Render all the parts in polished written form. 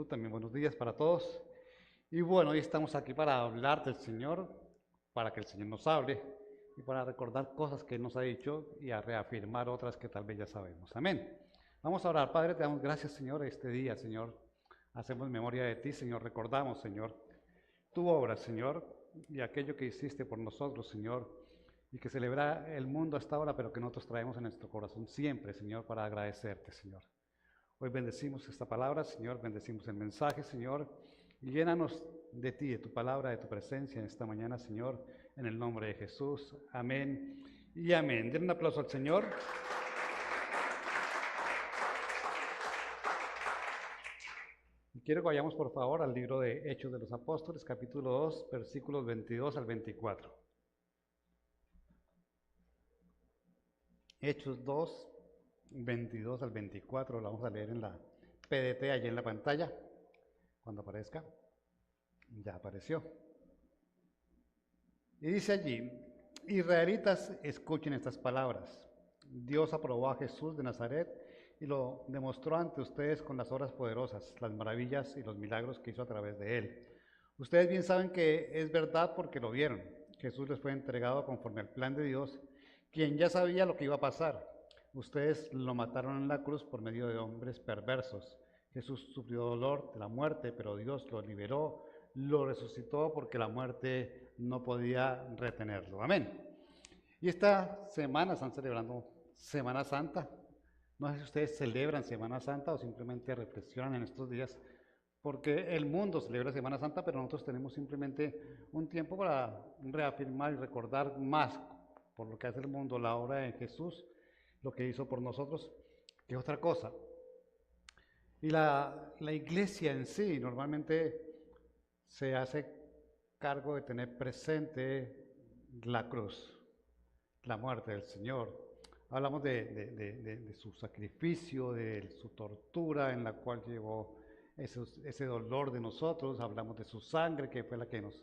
Jesús, también buenos días para todos. Y bueno, hoy estamos aquí para hablar del Señor, para que el Señor nos hable y para recordar cosas que Él nos ha dicho y a reafirmar otras que tal vez ya sabemos. Amén. Vamos a orar. Padre, te damos gracias, Señor, este día, Señor. Hacemos memoria de ti, Señor. Recordamos, Señor, tu obra, Señor, y aquello que hiciste por nosotros, Señor, y que celebra el mundo hasta ahora, pero que nosotros traemos en nuestro corazón siempre, Señor, para agradecerte, Señor. Hoy bendecimos esta palabra, Señor, bendecimos el mensaje, Señor, y llénanos de ti, de tu palabra, de tu presencia en esta mañana, Señor, en el nombre de Jesús. Amén y amén. Den un aplauso al Señor. Y quiero que vayamos, por favor, al libro de Hechos de los Apóstoles, capítulo 2, versículos 22 al 24. Hechos 2, 22 al 24, lo vamos a leer en la PDT allí en la pantalla, cuando aparezca. Ya apareció. Y dice allí: Israelitas, escuchen estas palabras. Dios aprobó a Jesús de Nazaret y lo demostró ante ustedes con las obras poderosas, las maravillas y los milagros que hizo a través de él. Ustedes bien saben que es verdad porque lo vieron. Jesús les fue entregado conforme al plan de Dios, quien ya sabía lo que iba a pasar. Ustedes lo mataron en la cruz por medio de hombres perversos. Jesús sufrió dolor de la muerte, pero Dios lo liberó, lo resucitó porque la muerte no podía retenerlo. Amén. Y esta semana están celebrando Semana Santa. No sé si ustedes celebran Semana Santa o simplemente reflexionan en estos días, porque el mundo celebra Semana Santa, pero nosotros tenemos simplemente un tiempo para reafirmar y recordar más por lo que hace el mundo, la obra de Jesús, lo que hizo por nosotros, que otra cosa. Y la iglesia en sí normalmente se hace cargo de tener presente la cruz, la muerte del Señor. Hablamos de su sacrificio, de su tortura en la cual llevó ese dolor de nosotros. Hablamos de su sangre, que fue la que nos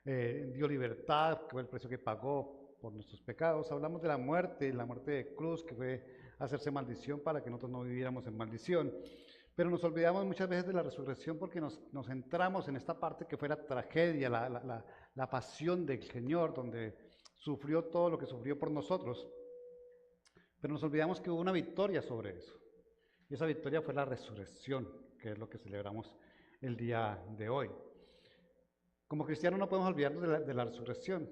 dio libertad, que fue el precio que pagó por nuestros pecados. Hablamos de la muerte de cruz, que fue hacerse maldición para que nosotros no viviéramos en maldición. Pero nos olvidamos muchas veces de la resurrección porque nos centramos en esta parte que fue la tragedia, la pasión del Señor, donde sufrió todo lo que sufrió por nosotros. Pero nos olvidamos que hubo una victoria sobre eso. Y esa victoria fue la resurrección, que es lo que celebramos el día de hoy. Como cristianos no podemos olvidarnos de la resurrección.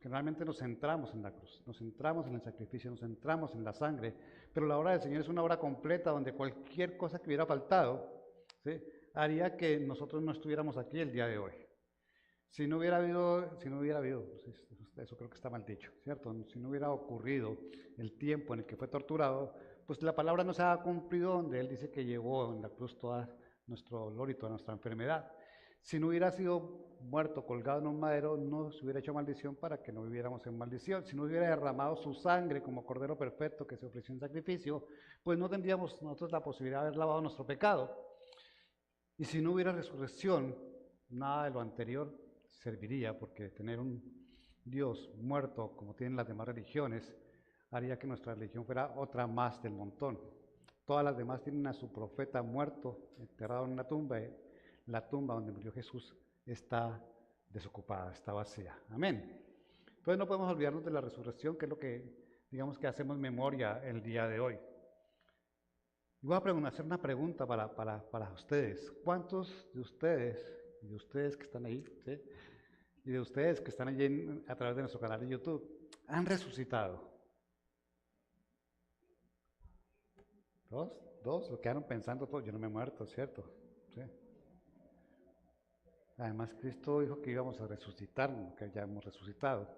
Generalmente nos centramos en la cruz, nos centramos en el sacrificio, nos centramos en la sangre, pero la obra del Señor es una obra completa donde cualquier cosa que hubiera faltado, ¿sí?, haría que nosotros no estuviéramos aquí el día de hoy. Si no hubiera habido, eso creo que está mal dicho, ¿cierto? Si no hubiera ocurrido el tiempo en el que fue torturado, pues la palabra no se ha cumplido donde Él dice que llevó en la cruz todo nuestro dolor y toda nuestra enfermedad. Si no hubiera sido muerto, colgado en un madero, no se hubiera hecho maldición para que no viviéramos en maldición. Si no hubiera derramado su sangre como cordero perfecto que se ofreció en sacrificio, pues no tendríamos nosotros la posibilidad de haber lavado nuestro pecado. Y si no hubiera resurrección, nada de lo anterior serviría, porque tener un Dios muerto como tienen las demás religiones haría que nuestra religión fuera otra más del montón. Todas las demás tienen a su profeta muerto, enterrado en una tumba. La tumba donde murió Jesús está desocupada, está vacía. Amén. Entonces no podemos olvidarnos de la resurrección, que es lo que, digamos, que hacemos memoria el día de hoy. Y voy a hacer una pregunta para ustedes. ¿Cuántos de ustedes que están ahí, ¿sí?, y de ustedes que están allí a través de nuestro canal de YouTube, han resucitado? ¿Dos? Lo quedaron pensando todos. Yo no me he muerto, ¿cierto? Sí. Además, Cristo dijo que íbamos a resucitar, que ya hemos resucitado.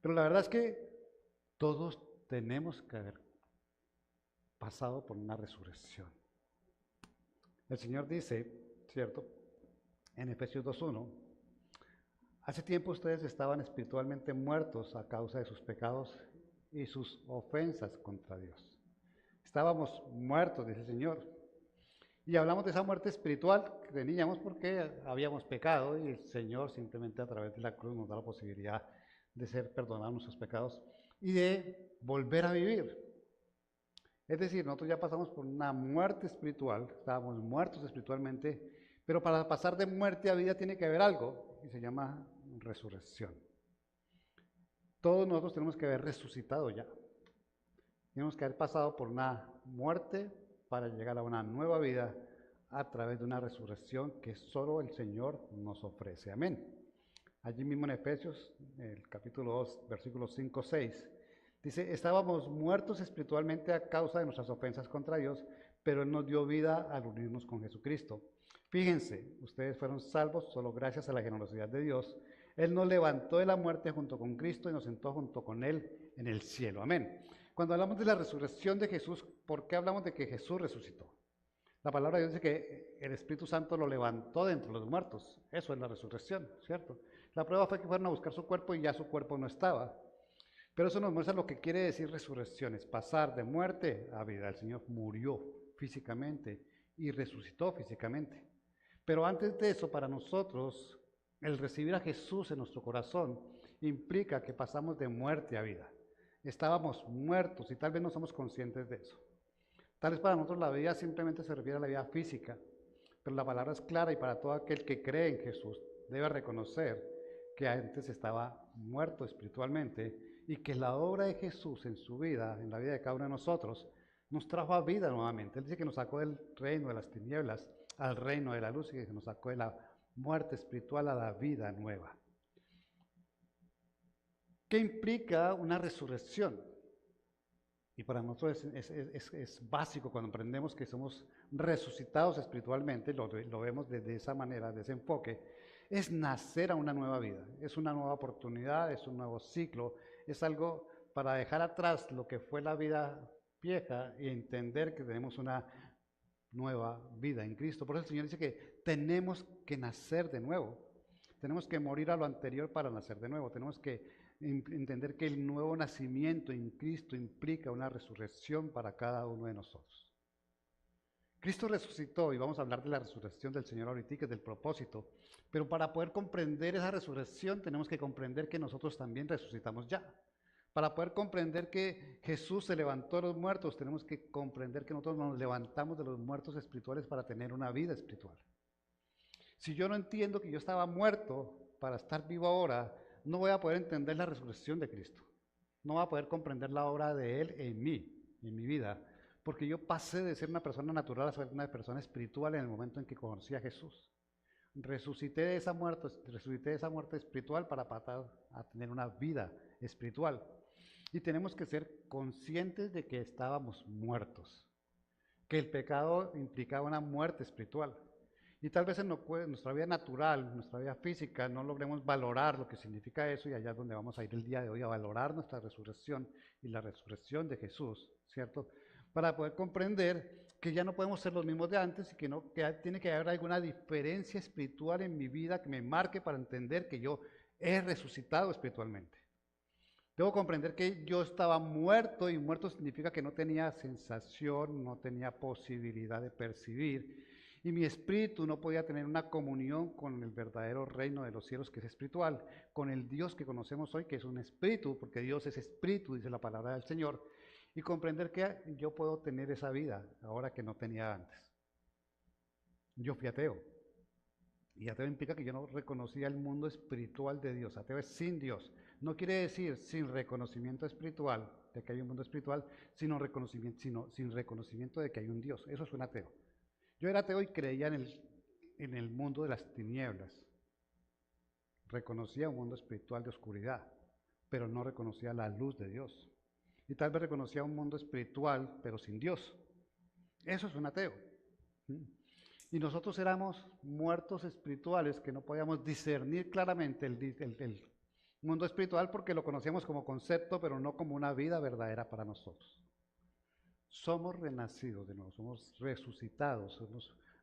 Pero la verdad es que todos tenemos que haber pasado por una resurrección. El Señor dice, ¿cierto?, en Efesios 2:1, hace tiempo ustedes estaban espiritualmente muertos a causa de sus pecados y sus ofensas contra Dios. Estábamos muertos, dice el Señor. Y hablamos de esa muerte espiritual que teníamos porque habíamos pecado y el Señor simplemente a través de la cruz nos da la posibilidad de ser perdonados nuestros pecados y de volver a vivir. Es decir, nosotros ya pasamos por una muerte espiritual, estábamos muertos espiritualmente, pero para pasar de muerte a vida tiene que haber algo, y se llama resurrección. Todos nosotros tenemos que haber resucitado ya. Tenemos que haber pasado por una muerte para llegar a una nueva vida a través de una resurrección que solo el Señor nos ofrece. Amén. Allí mismo en Efesios, el capítulo 2, versículos 5, 6, dice, estábamos muertos espiritualmente a causa de nuestras ofensas contra Dios, pero Él nos dio vida al unirnos con Jesucristo. Fíjense, ustedes fueron salvos solo gracias a la generosidad de Dios. Él nos levantó de la muerte junto con Cristo y nos sentó junto con Él en el cielo. Amén. Cuando hablamos de la resurrección de Jesús, ¿por qué hablamos de que Jesús resucitó? La palabra de Dios dice que el Espíritu Santo lo levantó de entre los muertos. Eso es la resurrección, ¿cierto? La prueba fue que fueron a buscar su cuerpo y ya su cuerpo no estaba. Pero eso nos muestra lo que quiere decir resurrección, es pasar de muerte a vida. El Señor murió físicamente y resucitó físicamente. Pero antes de eso, para nosotros, el recibir a Jesús en nuestro corazón implica que pasamos de muerte a vida. Estábamos muertos y tal vez no somos conscientes de eso. Tal vez para nosotros la vida simplemente se refiere a la vida física, pero la palabra es clara y para todo aquel que cree en Jesús debe reconocer que antes estaba muerto espiritualmente y que la obra de Jesús en su vida, en la vida de cada uno de nosotros, nos trajo a vida nuevamente. Él dice que nos sacó del reino de las tinieblas al reino de la luz y que nos sacó de la muerte espiritual a la vida nueva. ¿Qué implica una resurrección? Y para nosotros es básico cuando aprendemos que somos resucitados espiritualmente, lo vemos desde esa manera, de ese enfoque, es nacer a una nueva vida, es una nueva oportunidad, es un nuevo ciclo, es algo para dejar atrás lo que fue la vida vieja y entender que tenemos una nueva vida en Cristo. Por eso el Señor dice que tenemos que nacer de nuevo, tenemos que morir a lo anterior para nacer de nuevo, tenemos que entender que el nuevo nacimiento en Cristo implica una resurrección para cada uno de nosotros. Cristo resucitó y vamos a hablar de la resurrección del Señor ahorita, que es del propósito, pero para poder comprender esa resurrección tenemos que comprender que nosotros también resucitamos ya. Para poder comprender que Jesús se levantó de los muertos, tenemos que comprender que nosotros nos levantamos de los muertos espirituales para tener una vida espiritual. Si yo no entiendo que yo estaba muerto para estar vivo ahora, no voy a poder entender la resurrección de Cristo. No voy a poder comprender la obra de Él en mí, en mi vida, porque yo pasé de ser una persona natural a ser una persona espiritual en el momento en que conocí a Jesús. Resucité de esa muerte espiritual para pasar a tener una vida espiritual. Y tenemos que ser conscientes de que estábamos muertos, que el pecado implicaba una muerte espiritual. Y tal vez en nuestra vida natural, en nuestra vida física, no logremos valorar lo que significa eso, y allá es donde vamos a ir el día de hoy, a valorar nuestra resurrección y la resurrección de Jesús, ¿cierto? Para poder comprender que ya no podemos ser los mismos de antes y que tiene que haber alguna diferencia espiritual en mi vida que me marque para entender que yo he resucitado espiritualmente. Debo comprender que yo estaba muerto, y muerto significa que no tenía sensación, no tenía posibilidad de percibir, y mi espíritu no podía tener una comunión con el verdadero reino de los cielos, que es espiritual, con el Dios que conocemos hoy, que es un espíritu, porque Dios es espíritu, dice la palabra del Señor, y comprender que yo puedo tener esa vida ahora que no tenía antes. Yo fui ateo, y ateo implica que yo no reconocía el mundo espiritual de Dios. Ateo es sin Dios. No quiere decir sin reconocimiento espiritual de que hay un mundo espiritual, sino sin reconocimiento de que hay un Dios. Eso es un ateo. Yo era ateo y creía en el mundo de las tinieblas. Reconocía un mundo espiritual de oscuridad, pero no reconocía la luz de Dios. Y tal vez reconocía un mundo espiritual, pero sin Dios. Eso es un ateo. Y nosotros éramos muertos espirituales que no podíamos discernir claramente el mundo espiritual porque lo conocíamos como concepto, pero no como una vida verdadera para nosotros. Somos renacidos de nuevo, somos resucitados,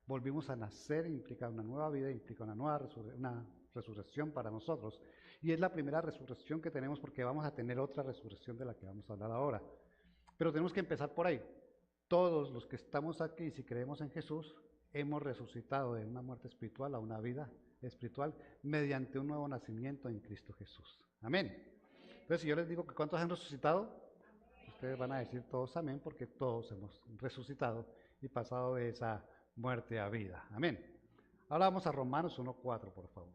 volvimos a nacer, implica una nueva vida, implica una resurrección para nosotros. Y es la primera resurrección que tenemos porque vamos a tener otra resurrección de la que vamos a hablar ahora. Pero tenemos que empezar por ahí. Todos los que estamos aquí, si creemos en Jesús, hemos resucitado de una muerte espiritual a una vida espiritual mediante un nuevo nacimiento en Cristo Jesús. Amén. Entonces, si yo les digo que ¿cuántos han resucitado? ustedes van a decir todos amén, porque todos hemos resucitado y pasado de esa muerte a vida. Amén. Ahora vamos a Romanos 1:4, por favor.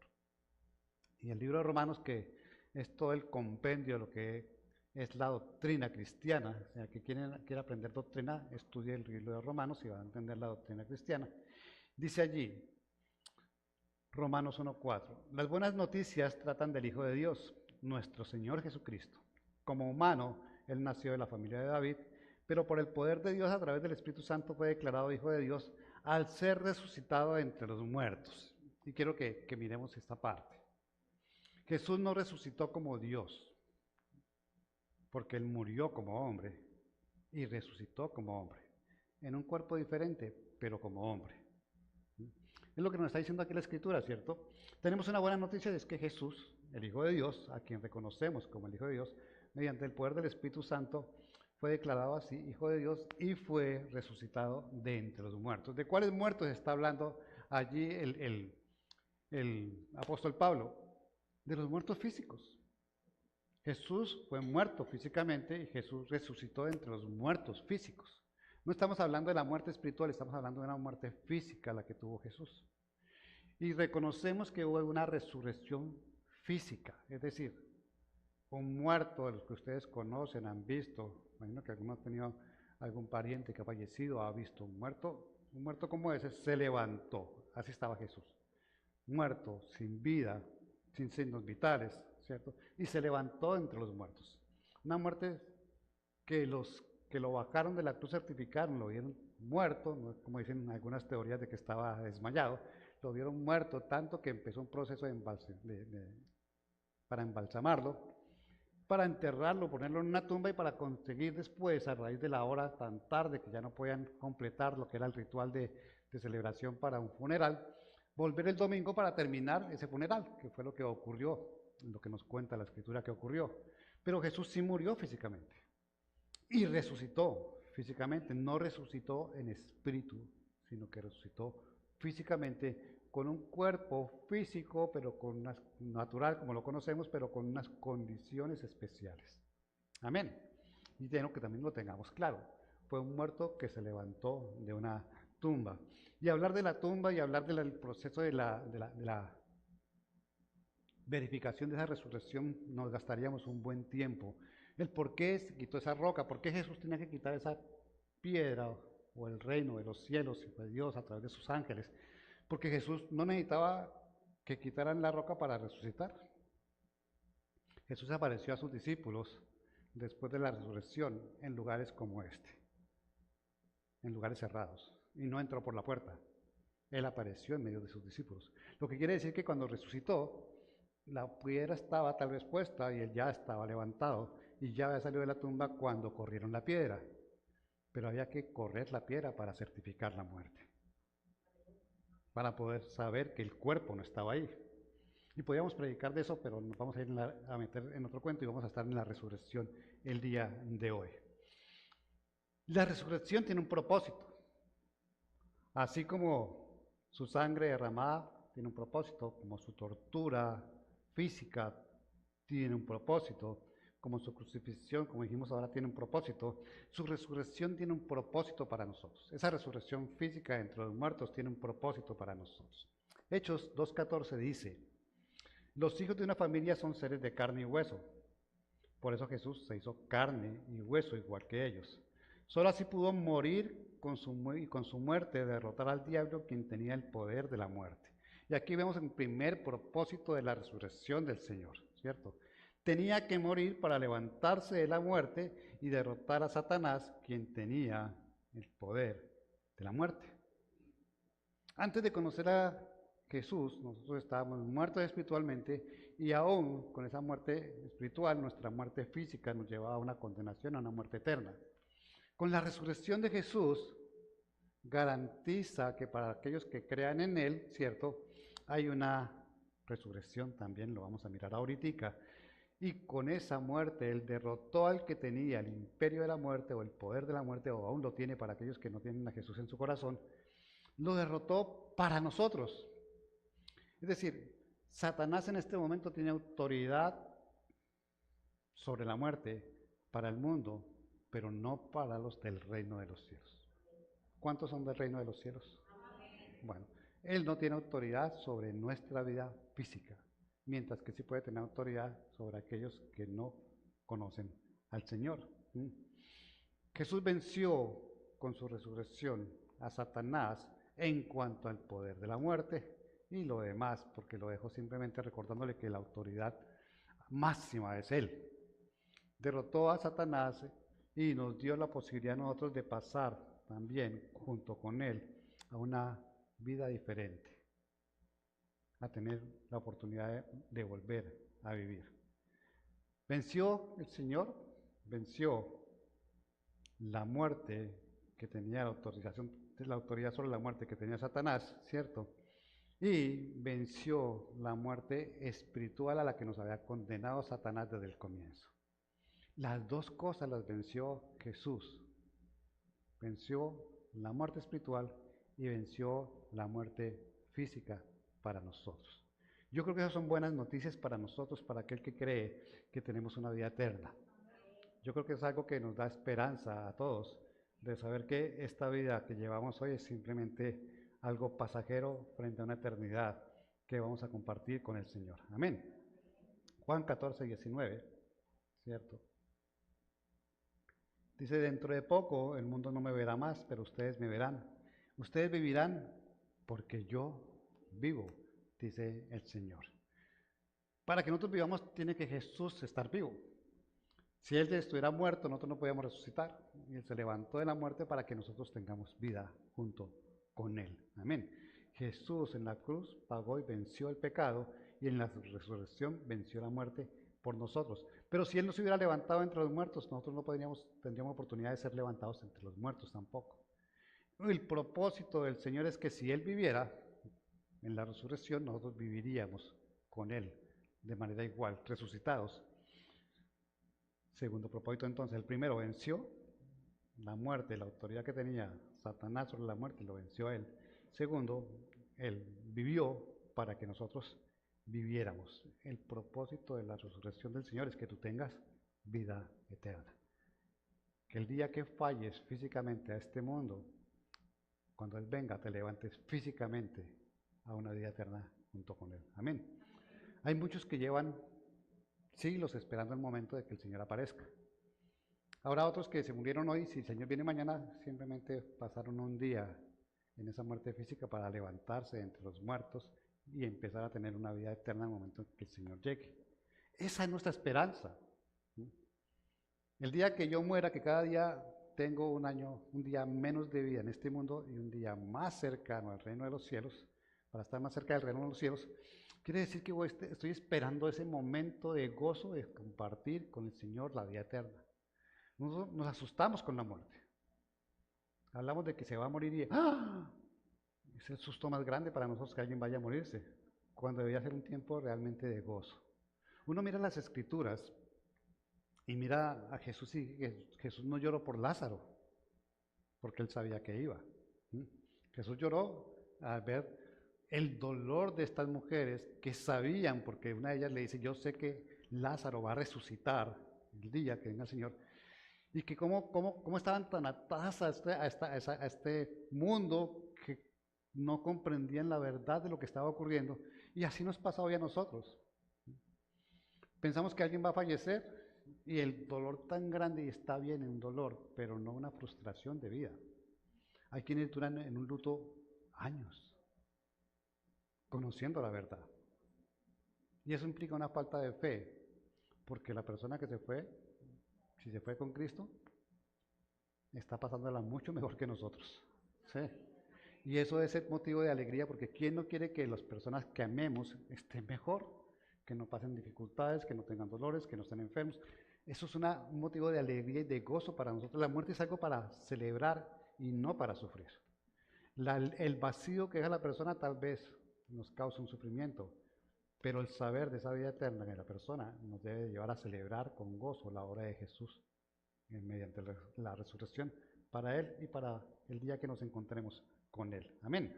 Y el libro de Romanos, que es todo el compendio de lo que es la doctrina cristiana. O sea, que quiere aprender doctrina, estudie el libro de Romanos y va a entender la doctrina cristiana. Dice allí, Romanos 1:4, las buenas noticias tratan del Hijo de Dios, nuestro Señor Jesucristo. Como humano, Él nació de la familia de David, pero por el poder de Dios a través del Espíritu Santo fue declarado Hijo de Dios al ser resucitado entre los muertos. Y quiero que miremos esta parte. Jesús no resucitó como Dios, porque Él murió como hombre y resucitó como hombre, en un cuerpo diferente, pero como hombre. Es lo que nos está diciendo aquí la Escritura, ¿cierto? Tenemos una buena noticia, es que Jesús, el Hijo de Dios, a quien reconocemos como el Hijo de Dios, mediante el poder del Espíritu Santo, fue declarado así, Hijo de Dios, y fue resucitado de entre los muertos. ¿De cuáles muertos está hablando allí el apóstol Pablo? De los muertos físicos. Jesús fue muerto físicamente y Jesús resucitó de entre los muertos físicos. No estamos hablando de la muerte espiritual, estamos hablando de una muerte física la que tuvo Jesús. Y reconocemos que hubo una resurrección física, es decir, un muerto de los que ustedes conocen, han visto, imagino que alguno ha tenido algún pariente que ha fallecido, ha visto un muerto como ese, se levantó, así estaba Jesús, muerto, sin vida, sin signos vitales, ¿cierto? Y se levantó entre los muertos. Una muerte que los que lo bajaron de la cruz certificaron, lo vieron muerto, ¿no? Como dicen algunas teorías de que estaba desmayado, lo vieron muerto tanto que empezó un proceso para embalsamarlo, para enterrarlo, ponerlo en una tumba y para conseguir después, a raíz de la hora tan tarde que ya no podían completar lo que era el ritual de celebración para un funeral, volver el domingo para terminar ese funeral, que fue lo que ocurrió, lo que nos cuenta la Escritura que ocurrió. Pero Jesús sí murió físicamente y resucitó físicamente, no resucitó en espíritu, sino que resucitó físicamente con un cuerpo físico, pero con natural, como lo conocemos, pero con unas condiciones especiales. Amén. Y tengo que también lo tengamos claro. Fue un muerto que se levantó de una tumba. Y hablar de la tumba y hablar del proceso de la verificación de esa resurrección nos gastaríamos un buen tiempo. El por qué se quitó esa roca, por qué Jesús tenía que quitar esa piedra o el reino de los cielos y de Dios a través de sus ángeles. Porque Jesús no necesitaba que quitaran la roca para resucitar. Jesús apareció a sus discípulos después de la resurrección en lugares como este, en lugares cerrados, y no entró por la puerta. Él apareció en medio de sus discípulos. Lo que quiere decir que cuando resucitó, la piedra estaba tal vez puesta y él ya estaba levantado y ya había salido de la tumba cuando corrieron la piedra. Pero había que correr la piedra para certificar la muerte, para poder saber que el cuerpo no estaba ahí. Y podíamos predicar de eso, pero nos vamos a ir a meter en otro cuento y vamos a estar en la resurrección el día de hoy. La resurrección tiene un propósito. Así como su sangre derramada tiene un propósito, como su tortura física tiene un propósito, como su crucifixión, como dijimos ahora, tiene un propósito, su resurrección tiene un propósito para nosotros. Esa resurrección física entre los muertos tiene un propósito para nosotros. Hechos 2:14 dice, los hijos de una familia son seres de carne y hueso. Por eso Jesús se hizo carne y hueso igual que ellos. Solo así pudo morir con su muerte, derrotar al diablo, quien tenía el poder de la muerte. Y aquí vemos el primer propósito de la resurrección del Señor, ¿cierto? Tenía que morir para levantarse de la muerte y derrotar a Satanás, quien tenía el poder de la muerte. Antes de conocer a Jesús, nosotros estábamos muertos espiritualmente y aún con esa muerte espiritual, nuestra muerte física nos llevaba a una condenación, a una muerte eterna. Con la resurrección de Jesús, garantiza que para aquellos que crean en Él, ¿cierto? Hay una resurrección también, lo vamos a mirar ahorita. Y con esa muerte, Él derrotó al que tenía el imperio de la muerte o el poder de la muerte, o aún lo tiene para aquellos que no tienen a Jesús en su corazón, lo derrotó para nosotros. Es decir, Satanás en este momento tiene autoridad sobre la muerte para el mundo, pero no para los del reino de los cielos. ¿Cuántos son del reino de los cielos? Bueno, Él no tiene autoridad sobre nuestra vida física, mientras que sí puede tener autoridad sobre aquellos que no conocen al Señor. Jesús venció con su resurrección a Satanás en cuanto al poder de la muerte y lo demás, porque lo dejo simplemente recordándole que la autoridad máxima es Él. Derrotó a Satanás y nos dio la posibilidad a nosotros de pasar también junto con Él a una vida diferente, a tener la oportunidad de volver a vivir. Venció el Señor, venció la muerte que tenía la autoridad sobre la muerte que tenía Satanás, ¿cierto? Y venció la muerte espiritual a la que nos había condenado Satanás desde el comienzo. Las dos cosas las venció Jesús. Venció la muerte espiritual y venció la muerte física para nosotros. Yo creo que esas son buenas noticias para nosotros, para aquel que cree que tenemos una vida eterna. Yo creo que es algo que nos da esperanza a todos, de saber que esta vida que llevamos hoy es simplemente algo pasajero frente a una eternidad que vamos a compartir con el Señor. Amén. Juan 14, 19, ¿cierto? Dice, dentro de poco el mundo no me verá más, pero ustedes me verán. Ustedes vivirán porque yo vivo, dice el Señor. Para que nosotros vivamos tiene que Jesús estar vivo. Si Él estuviera muerto, nosotros no podíamos resucitar. Y Él se levantó de la muerte para que nosotros tengamos vida junto con Él. Amén. Jesús en la cruz pagó y venció el pecado, y en la resurrección venció la muerte por nosotros. Pero si Él no se hubiera levantado entre los muertos, nosotros no tendríamos oportunidad de ser levantados entre los muertos tampoco. El propósito del Señor es que si Él viviera en la resurrección, nosotros viviríamos con Él de manera igual, resucitados. Segundo propósito entonces, el primero venció la muerte, la autoridad que tenía Satanás sobre la muerte, lo venció Él. Segundo, Él vivió para que nosotros viviéramos. El propósito de la resurrección del Señor es que tú tengas vida eterna. Que el día que falles físicamente a este mundo, cuando Él venga, te levantes físicamente a una vida eterna junto con Él. Amén. Hay muchos que llevan siglos esperando el momento de que el Señor aparezca. Habrá otros que se murieron hoy, si el Señor viene mañana, simplemente pasaron un día en esa muerte física para levantarse entre los muertos y empezar a tener una vida eterna en el momento en que el Señor llegue. Esa es nuestra esperanza. El día que yo muera, que cada día tengo un día menos de vida en este mundo y un día más cercano al reino de los cielos, para estar más cerca del reino de los cielos, quiere decir que estoy esperando ese momento de gozo de compartir con el Señor la vida eterna. Nosotros nos asustamos con la muerte. Hablamos de que se va a morir y ¡ah! Es el susto más grande para nosotros que alguien vaya a morirse, cuando debería ser un tiempo realmente de gozo. Uno mira las Escrituras y mira a Jesús y Jesús no lloró por Lázaro, porque él sabía que iba. Jesús lloró al ver el dolor de estas mujeres que sabían, porque una de ellas le dice, yo sé que Lázaro va a resucitar el día que venga el Señor, y que cómo estaban tan atadas a este mundo que no comprendían la verdad de lo que estaba ocurriendo, y así nos pasa hoy a nosotros. Pensamos que alguien va a fallecer, y el dolor tan grande, y está bien en un dolor, pero no una frustración de vida. Hay quienes duran en un luto años, conociendo la verdad. Y eso implica una falta de fe, porque la persona que se fue, si se fue con Cristo, está pasándola mucho mejor que nosotros. ¿Sí? Y eso es el motivo de alegría, porque ¿quién no quiere que las personas que amemos estén mejor? Que no pasen dificultades, que no tengan dolores, que no estén enfermos. Eso es un motivo de alegría y de gozo para nosotros. La muerte es algo para celebrar y no para sufrir. El vacío que deja la persona tal vez nos causa un sufrimiento, pero el saber de esa vida eterna de la persona nos debe llevar a celebrar con gozo la obra de Jesús mediante la resurrección para Él y para el día que nos encontremos con Él. Amén.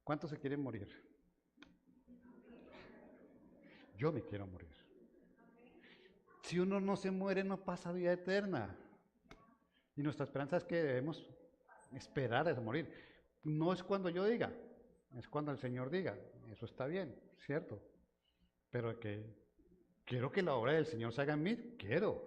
¿Cuántos se quieren morir? Yo me quiero morir. Si uno no se muere, no pasa vida eterna. Y nuestra esperanza es que debemos esperar a morir. No es cuando yo diga, es cuando el Señor diga. Eso está bien, ¿cierto? Pero que quiero que la obra del Señor se haga en mí, quiero.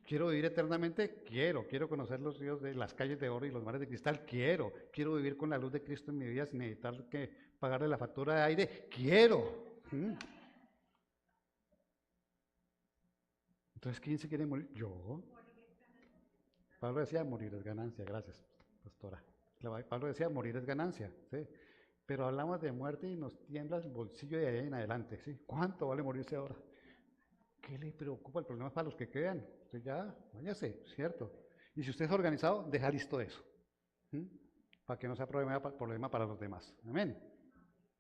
Quiero vivir eternamente, quiero conocer los ríos de las calles de oro y los mares de cristal, quiero vivir con la luz de Cristo en mi vida sin necesitar que pagarle la factura de aire, quiero. Entonces, ¿quién se quiere morir? Yo. Pablo decía, morir es ganancia, gracias, pastora. Pablo decía, morir es ganancia, ¿sí? Pero hablamos de muerte y nos tiembla el bolsillo de ahí en adelante, ¿sí? ¿Cuánto vale morirse ahora? ¿Qué le preocupa? El problema es para los que quedan. Usted ya, váyase, ¿cierto? Y si usted es organizado, deja listo eso. Para que no sea problema para los demás. Amén.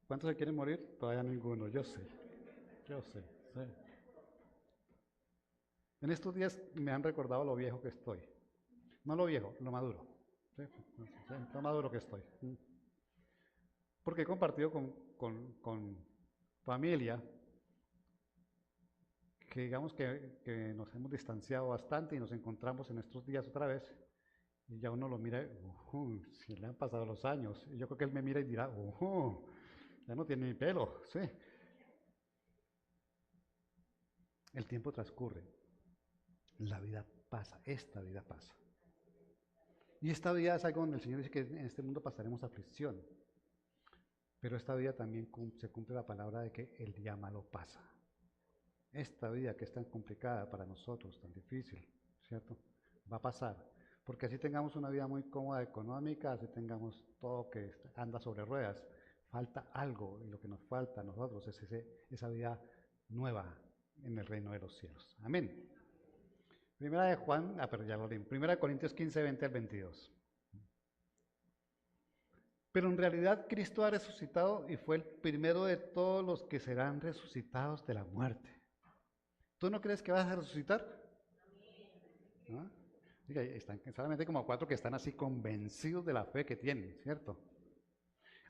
¿Cuántos se quieren morir? Todavía ninguno, yo sé. Sí. En estos días me han recordado lo viejo que estoy. No lo viejo, lo maduro. ¿Sí? Lo maduro que estoy. Porque he compartido con familia que digamos que nos hemos distanciado bastante y nos encontramos en estos días otra vez y ya uno lo mira, si le han pasado los años, y yo creo que él me mira y dirá, ya no tiene ni pelo, sí. El tiempo transcurre, la vida pasa, esta vida pasa. Y esta vida es algo donde el Señor dice que en este mundo pasaremos aflicción, pero esta vida también se cumple la palabra de que el día malo pasa. Esta vida que es tan complicada para nosotros, tan difícil, ¿cierto? Va a pasar. Porque así tengamos una vida muy cómoda económica, así tengamos todo que anda sobre ruedas, falta algo y lo que nos falta a nosotros es esa vida nueva en el reino de los cielos. Amén. Primera de Juan, pero ya lo leí. Primera de Corintios 15, 20 al 22. Pero en realidad Cristo ha resucitado y fue el primero de todos los que serán resucitados de la muerte. ¿Tú no crees que vas a resucitar? ¿No? Diga, están solamente como 4 que están así convencidos de la fe que tienen, ¿cierto?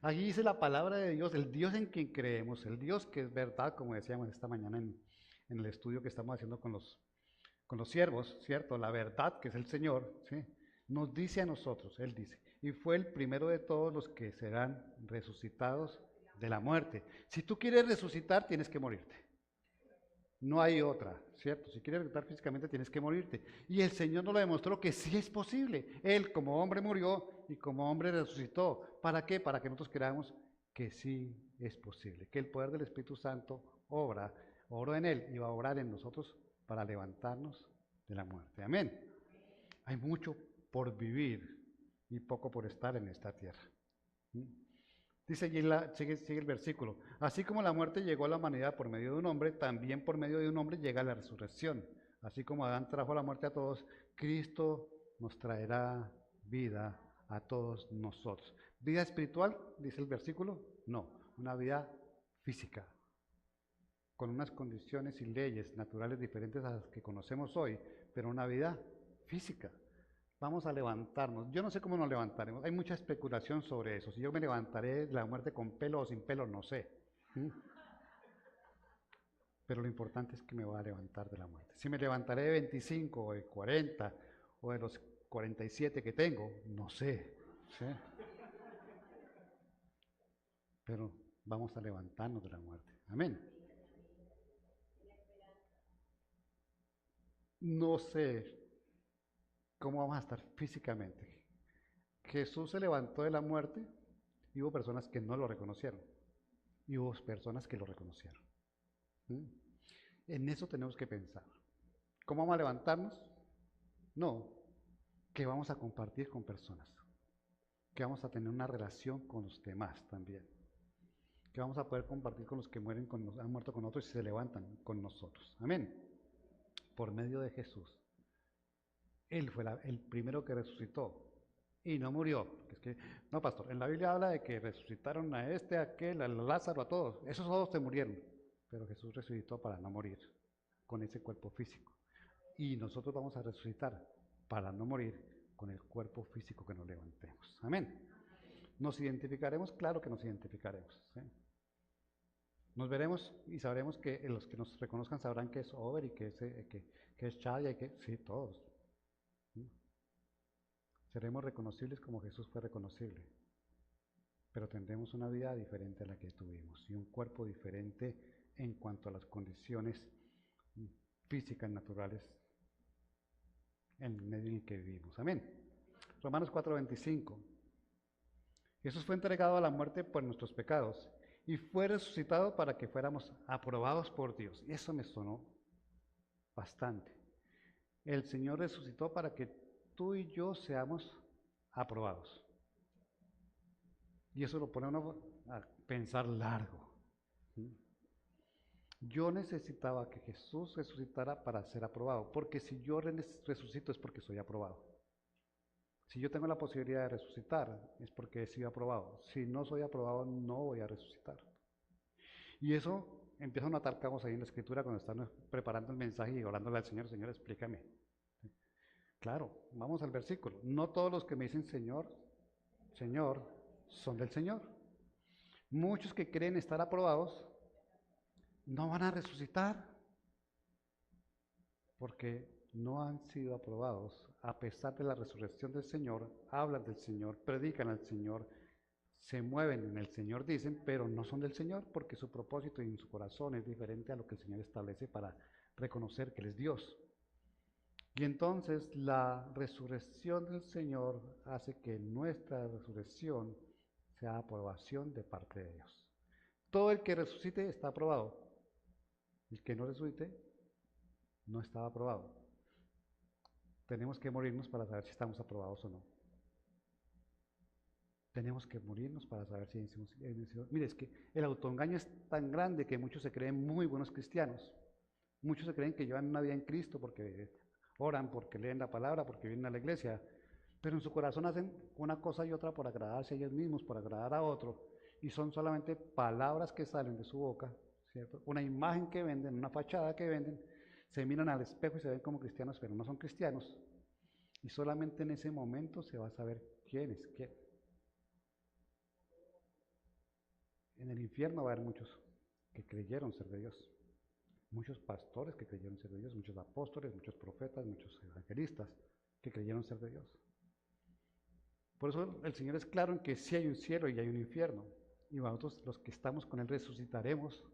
Allí dice la palabra de Dios, el Dios en quien creemos, el Dios que es verdad, como decíamos esta mañana en el estudio que estamos haciendo con los siervos, ¿cierto? La verdad que es el Señor, ¿sí? Nos dice a nosotros, Él dice, y fue el primero de todos los que serán resucitados de la muerte. Si tú quieres resucitar, tienes que morirte. No hay otra, ¿cierto? Si quieres resucitar físicamente, tienes que morirte. Y el Señor nos lo demostró que sí es posible. Él como hombre murió y como hombre resucitó. ¿Para qué? Para que nosotros creamos que sí es posible. Que el poder del Espíritu Santo obró en Él y va a obrar en nosotros para levantarnos de la muerte. Amén. Hay mucho por vivir y poco por estar en esta tierra. Dice allí, sigue el versículo, así como la muerte llegó a la humanidad por medio de un hombre, también por medio de un hombre llega la resurrección. Así como Adán trajo la muerte a todos, Cristo nos traerá vida a todos nosotros. ¿Vida espiritual? Dice el versículo. No, una vida física, con unas condiciones y leyes naturales diferentes a las que conocemos hoy, pero una vida física. Vamos a levantarnos. Yo no sé cómo nos levantaremos. Hay mucha especulación sobre eso. Si yo me levantaré de la muerte con pelo o sin pelo, no sé. Pero lo importante es que me voy a levantar de la muerte. Si me levantaré de 25 o de 40 o de los 47 que tengo, no sé. ¿Sí? Pero vamos a levantarnos de la muerte. Amén. No sé cómo vamos a estar físicamente. Jesús se levantó de la muerte y hubo personas que no lo reconocieron y hubo personas que lo reconocieron. En eso tenemos que pensar. ¿Cómo vamos a levantarnos? No, que vamos a compartir con personas, que vamos a tener una relación con los demás también, que vamos a poder compartir con los que han muerto con nosotros y se levantan con nosotros. Amén. Por medio de Jesús. Él fue el primero que resucitó y no murió. No, pastor, en la Biblia habla de que resucitaron a este, a aquel, a Lázaro, a todos. Esos todos se murieron, pero Jesús resucitó para no morir con ese cuerpo físico. Y nosotros vamos a resucitar para no morir con el cuerpo físico que nos levantemos. Amén. ¿Nos identificaremos? Claro que nos identificaremos. ¿Sí? Nos veremos y sabremos que los que nos reconozcan sabrán que es Over y que es Chadia y que sí, todos. Seremos reconocibles como Jesús fue reconocible, pero tendremos una vida diferente a la que tuvimos y un cuerpo diferente en cuanto a las condiciones físicas naturales en el medio en el que vivimos. Amén. Romanos 4:25. Jesús fue entregado a la muerte por nuestros pecados y fue resucitado para que fuéramos aprobados por Dios. Y eso me sonó bastante. El Señor resucitó para que tú y yo seamos aprobados. Y eso lo pone a uno a pensar largo. Yo necesitaba que Jesús resucitara para ser aprobado, porque si yo resucito es porque soy aprobado. Si yo tengo la posibilidad de resucitar es porque he sido aprobado. Si no soy aprobado no voy a resucitar. Y eso empieza a notar cabos ahí en la escritura cuando están preparando el mensaje y orándole al Señor, Señor, explícame. Claro, vamos al versículo. No todos los que me dicen Señor, Señor, son del Señor. Muchos que creen estar aprobados no van a resucitar porque no han sido aprobados. A pesar de la resurrección del Señor, hablan del Señor, predican al Señor, se mueven en el Señor, dicen, pero no son del Señor porque su propósito y en su corazón es diferente a lo que el Señor establece para reconocer que Él es Dios. Y entonces la resurrección del Señor hace que nuestra resurrección sea aprobación de parte de Dios. Todo el que resucite está aprobado. El que no resucite no estaba aprobado. Tenemos que morirnos para saber si estamos aprobados o no. Tenemos que morirnos para saber si hicimos. Mire, es que el autoengaño es tan grande que muchos se creen muy buenos cristianos. Muchos se creen que llevan una vida en Cristo porque oran, porque leen la palabra, porque vienen a la iglesia, pero en su corazón hacen una cosa y otra por agradarse a ellos mismos, por agradar a otro, y son solamente palabras que salen de su boca, ¿cierto? Una imagen que venden, una fachada que venden, se miran al espejo y se ven como cristianos, pero no son cristianos, y solamente en ese momento se va a saber quién es quién. En el infierno va a haber muchos que creyeron ser de Dios. Muchos pastores que creyeron ser de Dios, muchos apóstoles, muchos profetas, muchos evangelistas que creyeron ser de Dios. Por eso el Señor es claro en que sí hay un cielo y hay un infierno. Y nosotros los que estamos con Él resucitaremos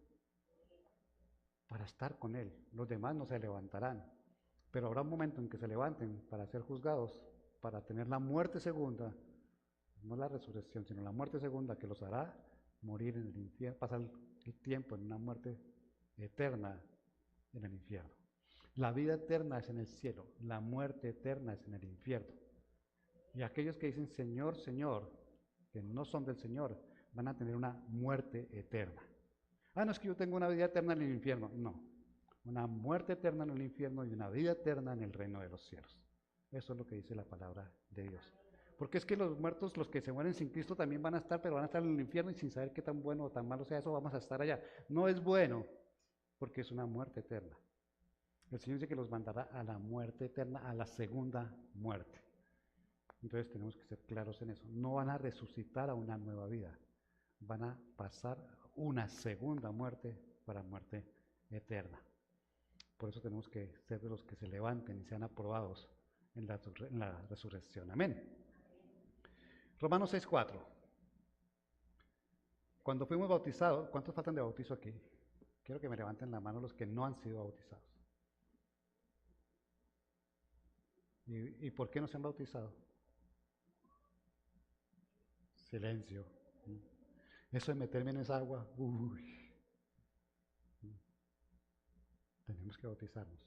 para estar con Él. Los demás no se levantarán. Pero habrá un momento en que se levanten para ser juzgados, para tener la muerte segunda, no la resurrección, sino la muerte segunda que los hará morir en el infierno, pasar el tiempo en una muerte eterna en el infierno. La vida eterna es en el cielo, la muerte eterna es en el infierno. Y aquellos que dicen Señor, Señor, que no son del Señor, van a tener una muerte eterna. Ah, no es que yo tengo una vida eterna en el infierno. No, una muerte eterna en el infierno y una vida eterna en el reino de los cielos. Eso es lo que dice la palabra de Dios. Porque es que los muertos, los que se mueren sin Cristo también van a estar, pero van a estar en el infierno y sin saber qué tan bueno o tan malo sea eso, vamos a estar allá. No es bueno, porque es una muerte eterna. El Señor dice que los mandará a la muerte eterna, a la segunda muerte. Entonces tenemos que ser claros en eso. No van a resucitar a una nueva vida. Van a pasar una segunda muerte para muerte eterna. Por eso tenemos que ser de los que se levanten y sean aprobados en la resurrección. Amén. Romanos 6:4. Cuando fuimos bautizados, ¿cuántos faltan de bautizo aquí? Quiero que me levanten la mano los que no han sido bautizados. ¿Y por qué no se han bautizado? Silencio. Eso de meterme en esa agua, tenemos que bautizarnos.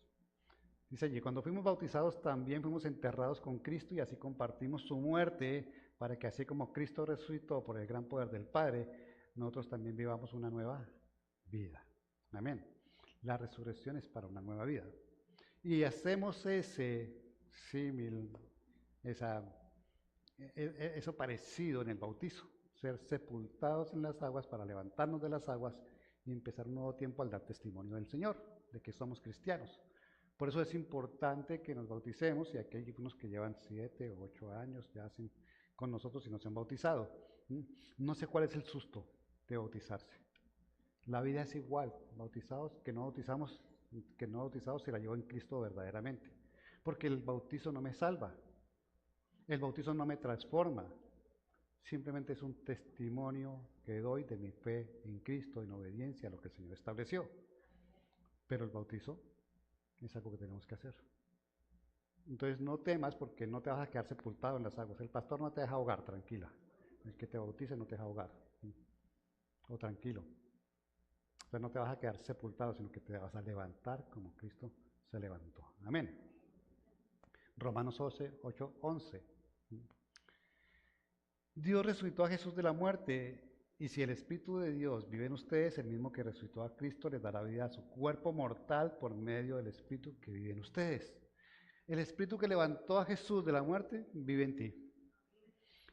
Dice allí, cuando fuimos bautizados también fuimos enterrados con Cristo y así compartimos su muerte para que así como Cristo resucitó por el gran poder del Padre, nosotros también vivamos una nueva vida. Amén. La resurrección es para una nueva vida. Y hacemos ese símil, eso parecido en el bautizo, ser sepultados en las aguas para levantarnos de las aguas y empezar un nuevo tiempo al dar testimonio del Señor, de que somos cristianos. Por eso es importante que nos bauticemos, y aquí hay unos que llevan 7 o 8 años ya con nosotros y no se han bautizado. No sé cuál es el susto de bautizarse. La vida es igual, bautizados que no bautizados se la llevó en Cristo verdaderamente. Porque el bautizo no me salva, el bautizo no me transforma, simplemente es un testimonio que doy de mi fe en Cristo en obediencia a lo que el Señor estableció. Pero el bautizo es algo que tenemos que hacer. Entonces no temas porque no te vas a quedar sepultado en las aguas. El pastor no te deja ahogar, tranquila. El que te bautice no te deja ahogar. O tranquilo. Entonces no te vas a quedar sepultado, sino que te vas a levantar como Cristo se levantó. Amén. Romanos 8:11. Dios resucitó a Jesús de la muerte, y si el Espíritu de Dios vive en ustedes, el mismo que resucitó a Cristo les dará vida a su cuerpo mortal por medio del Espíritu que vive en ustedes. El Espíritu que levantó a Jesús de la muerte vive en ti.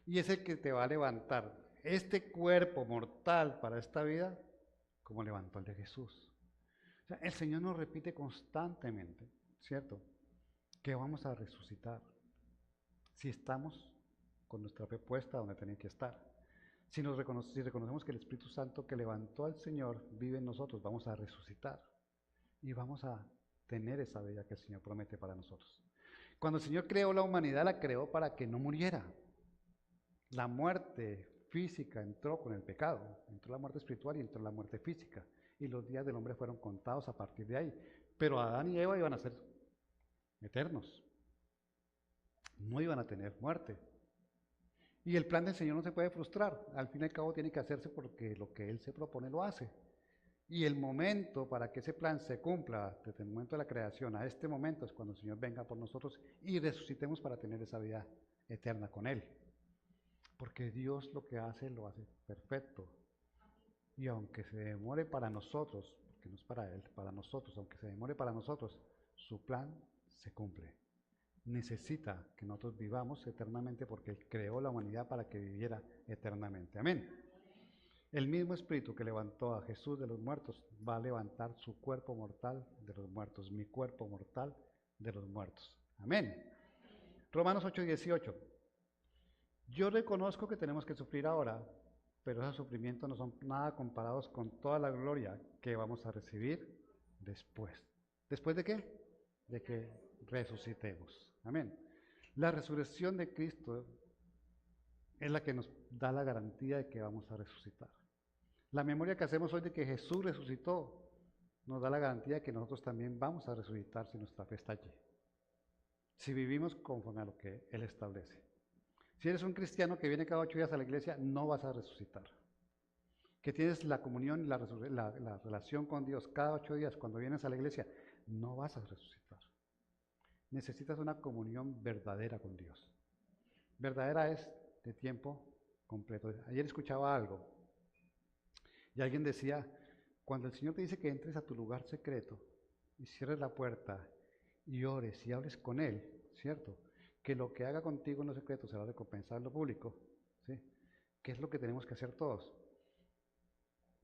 Y es el que te va a levantar este cuerpo mortal para esta vida, como levantó el de Jesús. O sea, el Señor nos repite constantemente, ¿cierto?, que vamos a resucitar si estamos con nuestra fe puesta donde tiene que estar. Si reconocemos que el Espíritu Santo que levantó al Señor vive en nosotros, vamos a resucitar y vamos a tener esa vida que el Señor promete para nosotros. Cuando el Señor creó la humanidad, la creó para que no muriera. La muerte física entró con el pecado, entró la muerte espiritual y entró la muerte física. Y los días del hombre fueron contados a partir de ahí. Pero Adán y Eva iban a ser eternos. No iban a tener muerte. Y el plan del Señor no se puede frustrar. Al fin y al cabo tiene que hacerse porque lo que Él se propone lo hace. Y el momento para que ese plan se cumpla, desde el momento de la creación a este momento, es cuando el Señor venga por nosotros y resucitemos para tener esa vida eterna con Él. Porque Dios lo que hace, lo hace perfecto. Y aunque se demore para nosotros, porque no es para Él, para nosotros, aunque se demore para nosotros, su plan se cumple. Necesita que nosotros vivamos eternamente porque Él creó la humanidad para que viviera eternamente. Amén. El mismo Espíritu que levantó a Jesús de los muertos va a levantar su cuerpo mortal de los muertos, mi cuerpo mortal de los muertos. Amén. Romanos 8:18. Yo reconozco que tenemos que sufrir ahora, pero esos sufrimientos no son nada comparados con toda la gloria que vamos a recibir después. ¿Después de qué? De que resucitemos. Amén. La resurrección de Cristo es la que nos da la garantía de que vamos a resucitar. La memoria que hacemos hoy de que Jesús resucitó nos da la garantía de que nosotros también vamos a resucitar si nuestra fe está allí. Si vivimos conforme a lo que Él establece. Si eres un cristiano que viene cada 8 días a la iglesia, no vas a resucitar. Que tienes la comunión y la relación con Dios cada 8 días cuando vienes a la iglesia, no vas a resucitar. Necesitas una comunión verdadera con Dios. Verdadera es de tiempo completo. Ayer escuchaba algo y alguien decía, cuando el Señor te dice que entres a tu lugar secreto y cierres la puerta y ores y hables con Él, ¿cierto?, que lo que haga contigo en lo secreto será recompensado en lo público, ¿sí?, ¿qué es lo que tenemos que hacer todos?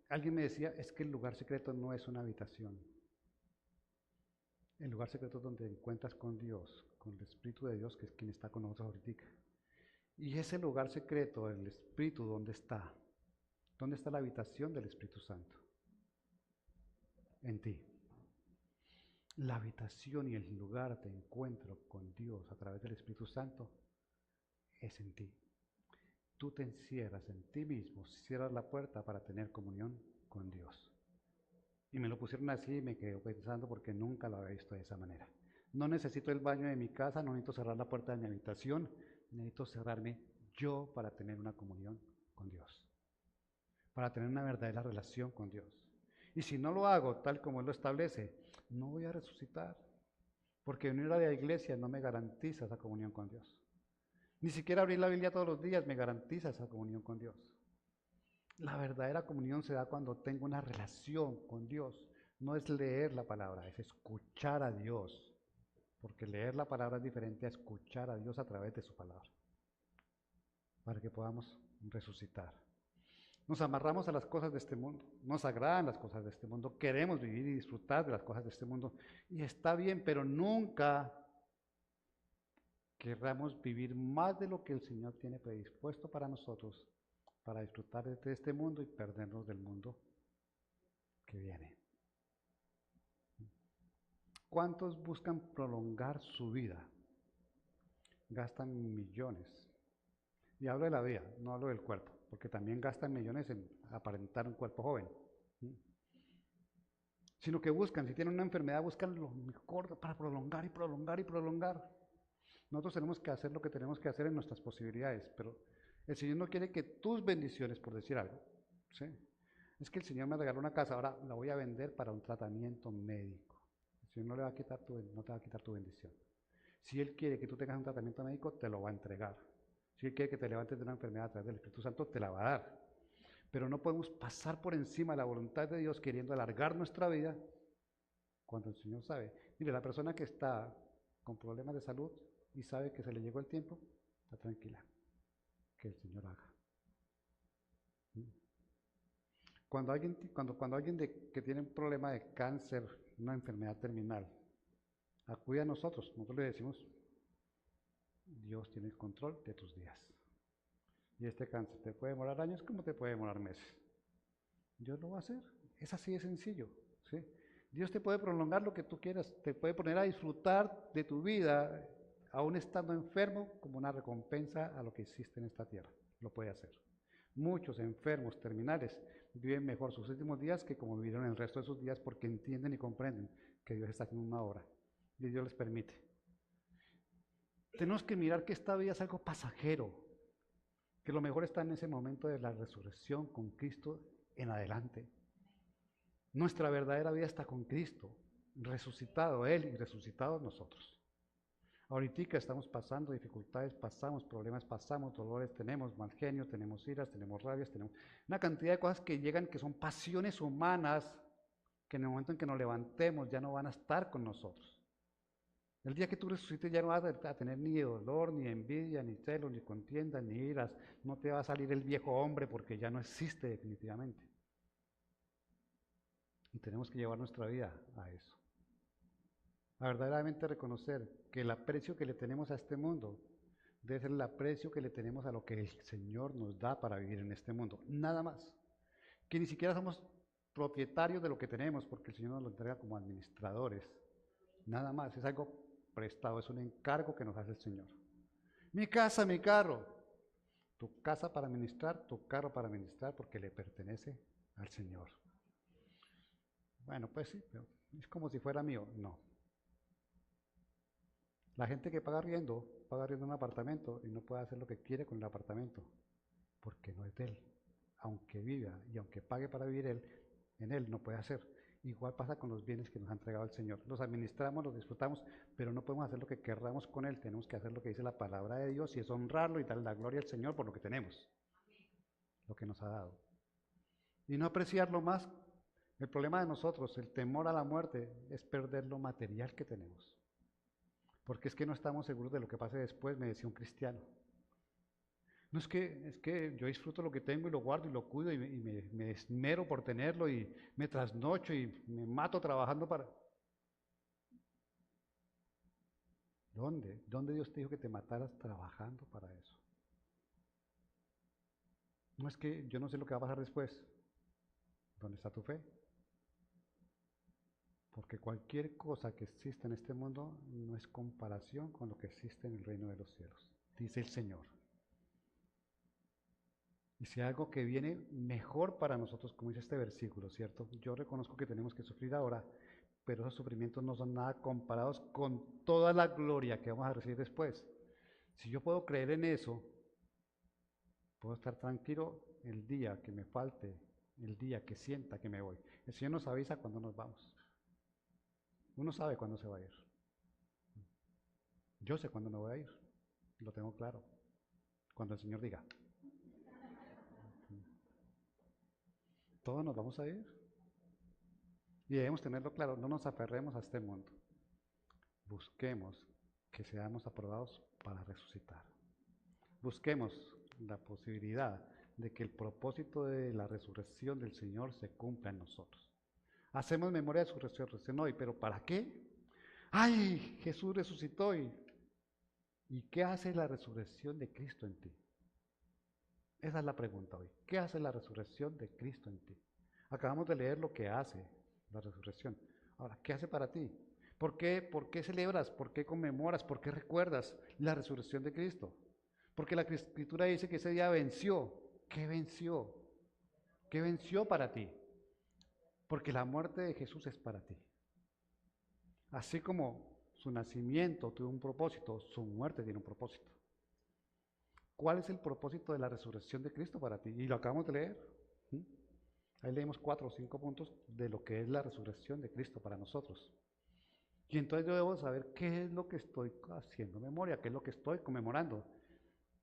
Alguien me decía, es que el lugar secreto no es una habitación. El lugar secreto es donde encuentras con Dios, con el Espíritu de Dios, que es quien está con nosotros ahorita. Y ese lugar secreto, el Espíritu, ¿dónde está? ¿Dónde está la habitación del Espíritu Santo? En ti. La habitación y el lugar de encuentro con Dios a través del Espíritu Santo es en ti. Tú te encierras en ti mismo, cierras la puerta para tener comunión con Dios. Y me lo pusieron así y me quedé pensando porque nunca lo había visto de esa manera. No necesito el baño de mi casa, no necesito cerrar la puerta de mi habitación, necesito cerrarme yo para tener una comunión con Dios, para tener una verdadera relación con Dios. Y si no lo hago tal como Él lo establece, no voy a resucitar, porque venir a la iglesia no me garantiza esa comunión con Dios. Ni siquiera abrir la Biblia todos los días me garantiza esa comunión con Dios. La verdadera comunión se da cuando tengo una relación con Dios. No es leer la palabra, es escuchar a Dios. Porque leer la palabra es diferente a escuchar a Dios a través de su palabra. Para que podamos resucitar. Nos amarramos a las cosas de este mundo, nos agradan las cosas de este mundo, queremos vivir y disfrutar de las cosas de este mundo. Y está bien, pero nunca querramos vivir más de lo que el Señor tiene predispuesto para nosotros, para disfrutar de este mundo y perdernos del mundo que viene. ¿Cuántos buscan prolongar su vida? Gastan millones. Y hablo de la vida, no hablo del cuerpo, porque también gastan millones en aparentar un cuerpo joven. Sino que buscan, si tienen una enfermedad, buscan lo mejor para prolongar y prolongar y prolongar. Nosotros tenemos que hacer lo que tenemos que hacer en nuestras posibilidades, pero el Señor no quiere que tus bendiciones, por decir algo, ¿sí? Es que el Señor me regaló una casa, ahora la voy a vender para un tratamiento médico. El Señor no te va a quitar tu bendición. Si Él quiere que tú tengas un tratamiento médico, te lo va a entregar. Si Él quiere que te levantes de una enfermedad a través del Espíritu Santo, te la va a dar. Pero no podemos pasar por encima de la voluntad de Dios queriendo alargar nuestra vida cuando el Señor sabe. Mire, la persona que está con problemas de salud y sabe que se le llegó el tiempo, está tranquila, que el Señor haga. Cuando alguien que tiene un problema de cáncer, una enfermedad terminal, acude a nosotros le decimos, Dios tiene el control de tus días. Y este cáncer te puede demorar años como te puede demorar meses. Dios lo va a hacer. Es así de sencillo, ¿sí? Dios te puede prolongar lo que tú quieras, te puede poner a disfrutar de tu vida, aún estando enfermo, como una recompensa a lo que hiciste en esta tierra. Lo puede hacer. Muchos enfermos terminales viven mejor sus últimos días que como vivieron el resto de sus días porque entienden y comprenden que Dios está haciendo una obra y Dios les permite. Tenemos que mirar que esta vida es algo pasajero, que lo mejor está en ese momento de la resurrección con Cristo en adelante. Nuestra verdadera vida está con Cristo, resucitado Él y resucitados nosotros. Ahorita estamos pasando dificultades, pasamos problemas, pasamos dolores, tenemos mal genio, tenemos iras, tenemos rabias, tenemos una cantidad de cosas que llegan que son pasiones humanas que en el momento en que nos levantemos ya no van a estar con nosotros. El día que tú resucites ya no vas a tener ni dolor, ni envidia, ni celos, ni contiendas, ni iras. No te va a salir el viejo hombre porque ya no existe definitivamente. Y tenemos que llevar nuestra vida a eso. A verdaderamente reconocer que el aprecio que le tenemos a este mundo debe ser el aprecio que le tenemos a lo que el Señor nos da para vivir en este mundo. Nada más. Que ni siquiera somos propietarios de lo que tenemos porque el Señor nos lo entrega como administradores. Nada más. Es algo prestado, es un encargo que nos hace el Señor. Mi casa, mi carro. Tu casa para administrar, tu carro para administrar porque le pertenece al Señor. Bueno, pues sí, pero es como si fuera mío. No. La gente que paga arriendo un apartamento y no puede hacer lo que quiere con el apartamento, porque no es de él. Aunque viva y aunque pague para vivir él, en él no puede hacer. Igual pasa con los bienes que nos ha entregado el Señor. Los administramos, los disfrutamos, pero no podemos hacer lo que querramos con él. Tenemos que hacer lo que dice la palabra de Dios y es honrarlo y darle la gloria al Señor por lo que tenemos, lo que nos ha dado. Y no apreciarlo más. El problema de nosotros, el temor a la muerte, es perder lo material que tenemos. Porque es que no estamos seguros de lo que pase después, me decía un cristiano. No es que yo disfruto lo que tengo y lo guardo y lo cuido y me esmero por tenerlo y me trasnocho y me mato trabajando para... ¿Dónde? ¿Dónde Dios te dijo que te mataras trabajando para eso? No es que yo no sé lo que va a pasar después. ¿Dónde está tu fe? Porque cualquier cosa que existe en este mundo no es comparación con lo que existe en el reino de los cielos, dice el Señor. Y si hay algo que viene mejor para nosotros, como dice este versículo, ¿cierto? Yo reconozco que tenemos que sufrir ahora, pero esos sufrimientos no son nada comparados con toda la gloria que vamos a recibir después. Si yo puedo creer en eso, puedo estar tranquilo el día que me falte, el día que sienta que me voy. El Señor nos avisa cuando nos vamos. Uno sabe cuándo se va a ir. Yo sé cuándo me voy a ir. Lo tengo claro. Cuando el Señor diga. Todos nos vamos a ir. Y debemos tenerlo claro. No nos aferremos a este mundo. Busquemos que seamos aprobados para resucitar. Busquemos la posibilidad de que el propósito de la resurrección del Señor se cumpla en nosotros. Hacemos memoria de su resurrección hoy, pero ¿para qué? ¡Ay! Jesús resucitó ¿y qué hace la resurrección de Cristo en ti? Esa es la pregunta hoy. ¿Qué hace la resurrección de Cristo en ti? Acabamos de leer lo que hace la resurrección. Ahora, ¿qué hace para ti? ¿Por qué celebras? ¿Por qué conmemoras? ¿Por qué recuerdas la resurrección de Cristo? Porque la Escritura dice que ese día venció. ¿Qué venció? ¿Qué venció para ti? Porque la muerte de Jesús es para ti. Así como su nacimiento tuvo un propósito, su muerte tiene un propósito. ¿Cuál es el propósito de la resurrección de Cristo para ti? Y lo acabamos de leer. ¿Mm? Ahí leemos 4 o 5 puntos de lo que es la resurrección de Cristo para nosotros. Y entonces yo debo saber qué es lo que estoy haciendo memoria, qué es lo que estoy conmemorando.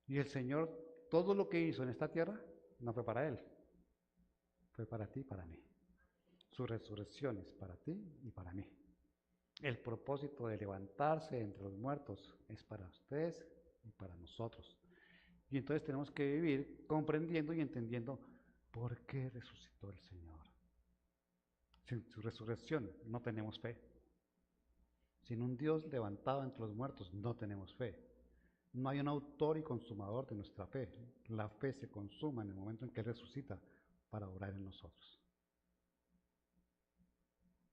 Y el Señor, todo lo que hizo en esta tierra, no fue para Él, fue para ti y para mí. Su resurrección es para ti y para mí. El propósito de levantarse entre los muertos es para ustedes y para nosotros. Y entonces tenemos que vivir comprendiendo y entendiendo por qué resucitó el Señor. Sin su resurrección no tenemos fe. Sin un Dios levantado entre los muertos no tenemos fe. No hay un autor y consumador de nuestra fe. La fe se consuma en el momento en que Él resucita para obrar en nosotros.